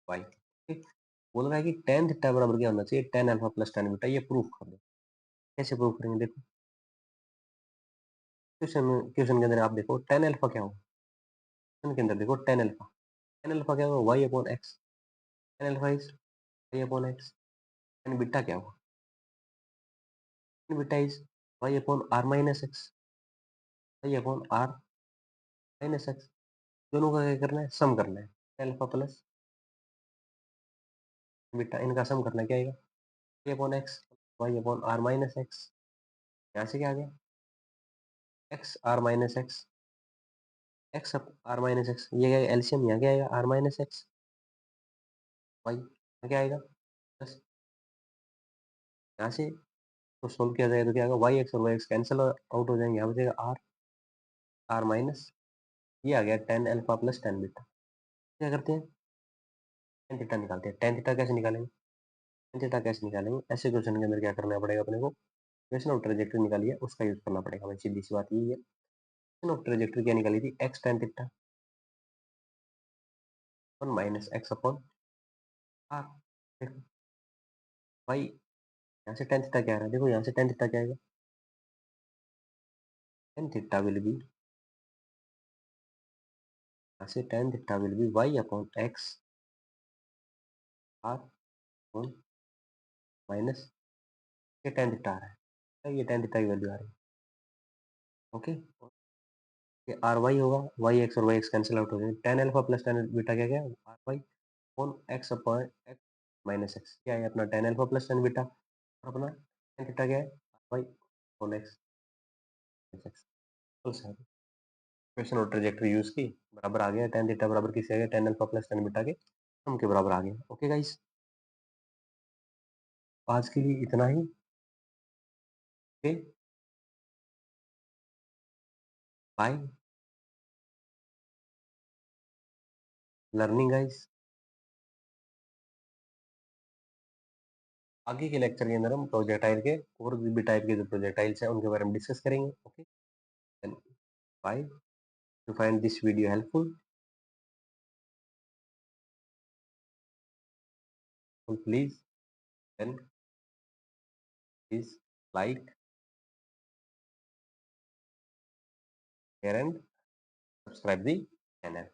वाई, ठीक, बोल रहा है कि टेन थीटा बराबर क्या होना चाहिए, ten alpha plus tan beta, ये प्रूफ कर दो। कैसे प्रूफ करेंगे, देखो क्वेश्चन क्वेश्चन के अंदर आप देखो टेन अल्फा क्या होगा, क्वेश्चन के अंदर देखो टेन अल्फा क्या होगा, y upon x, tan alpha is y upon x, tan beta क्या होगा, tan beta is y upon r minus x, y upon r minus x, दोनों का क्या करना है, सम करना है, टेन अल्फा प्लस बीटा, इनका सम करना है, क्या आएगा, y upon x y upon r minus x, यहाँ से क्या आ गया, x r minus x x r minus x, ये क्या एलसीएम यहाँ क्या आएगा आर माइनस एक्स वाई, यहाँ क्या आएगा प्लस, यहाँ से तो सोल्व किया जाएगा तो क्या आएगा वाई एक्स और वाई एक्स कैंसिल आउट हो जाएंगे, यहाँ बचेगा आर आर माइनस, ये आ गया ten alpha plus tan beta. क्या करते हैं टेन थीटा निकालते हैं, टेन थीटा कैसे निकालेंगे, टेन थीटा कैसे निकालेंगे, ऐसे क्वेश्चन के अंदर क्या करना पड़ेगा अपने को, इक्वेशन ऑफ ट्रेजेक्टरी निकाली है उसका यूज करना पड़ेगा, भाई सीधी सी बात यही है। इक्वेशन ऑफ ट्रेजेक्टरी क्या निकाली थी, x tan theta one minus x upon r, देखो भाई यहाँ से टेन थीटा क्या आ रहा है, देखो यहाँ से टेन थीटा क्या आएगा, टेन थीटा विल बी, यहाँ से tan theta will be y upon x r upon minus, ये टेन थीटा आ रहा है, ये टेन थीटा की वैल्यू आ रही है, ओके। ये आर वाई होगा, वाई एक्स और वाई एक्स कैंसिल आउट हो जाएंगे, tan alpha plus tan beta क्या क्या r y upon x upon x minus x, क्या है अपना tan alpha plus tan beta, और अपना टेन थीटा क्या है r y upon x minus x, equation और ट्रेजेक्टरी यूज की, बराबर आ गया टेन थीटा बराबर किसके आ गया ten alpha plus tan beta के सम के बराबर आ गया, ओके गाइस। आज के लिए इतना ही, ओके बाय, लर्निंग गाइस। आगे के लेक्चर के अंदर हम प्रोजेक्टाइल के और भी टाइप के जो प्रोजेक्टाइल्स हैं उनके बारे में डिस्कस करेंगे, okay then bye. To find this video helpful, please then please like, share and subscribe the channel.